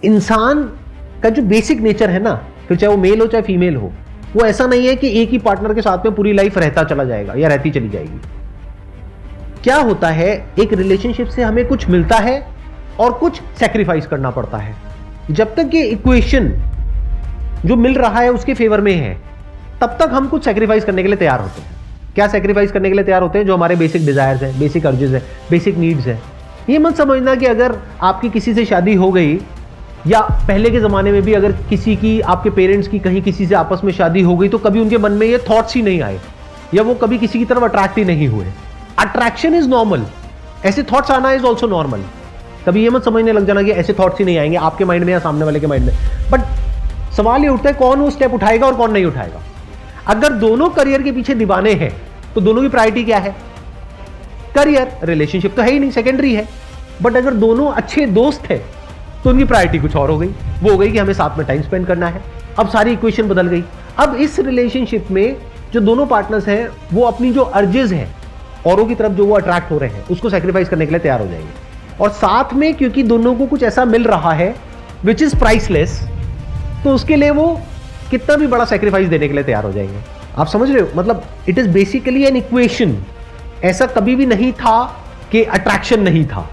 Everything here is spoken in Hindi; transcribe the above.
इंसान का जो बेसिक नेचर है ना, फिर चाहे वो मेल हो चाहे फीमेल हो, वो ऐसा नहीं है कि एक ही पार्टनर के साथ में पूरी लाइफ रहता चला जाएगा या रहती चली जाएगी। क्या होता है, एक रिलेशनशिप से हमें कुछ मिलता है और कुछ सैक्रिफाइस करना पड़ता है। जब तक ये इक्वेशन जो मिल रहा है उसके फेवर में है, तब तक हम कुछ सैक्रिफाइस करने के लिए तैयार होते हैं। क्या सैक्रिफाइस करने के लिए तैयार होते हैं? जो हमारे बेसिक डिजायर्स हैं, बेसिक अर्जेस हैं, बेसिक नीड्स हैं। ये मत समझना कि अगर आपकी किसी से शादी हो गई, या पहले के ज़माने में भी अगर किसी की, आपके पेरेंट्स की कहीं किसी से आपस में शादी हो गई, तो कभी उनके मन में ये थॉट्स ही नहीं आए, या वो कभी किसी की तरफ अट्रैक्ट ही नहीं हुए। अट्रैक्शन इज नॉर्मल, ऐसे थॉट्स आना इज ऑल्सो नॉर्मल। कभी ये मत समझने लग जाना कि ऐसे थॉट्स ही नहीं आएंगे आपके माइंड में या सामने वाले के माइंड में। बट सवाल ये उठता है, कौन वो स्टेप उठाएगा और कौन नहीं उठाएगा। अगर दोनों करियर के पीछे दीवाने हैं, तो दोनों की प्रायोरिटी क्या है? करियर। रिलेशनशिप तो है ही नहीं, सेकेंडरी है। बट अगर दोनों अच्छे दोस्त हैं, तो उनकी प्रायोरिटी कुछ और हो गई। वो हो गई कि हमें साथ में टाइम स्पेंड करना है। अब सारी इक्वेशन बदल गई। अब इस रिलेशनशिप में जो दोनों पार्टनर्स हैं, वो अपनी जो अर्जेस हैं, औरों की तरफ जो वो अट्रैक्ट हो रहे हैं, उसको सैक्रिफाइस करने के लिए तैयार हो जाएंगे। और साथ में क्योंकि दोनों को कुछ ऐसा मिल रहा है विच इज प्राइसलेस, तो उसके लिए वो कितना भी बड़ा सैक्रिफाइस देने के लिए तैयार हो जाएंगे। आप समझ रहे हो? मतलब it is basically an equation. ऐसा कभी भी नहीं था कि अट्रैक्शन नहीं था।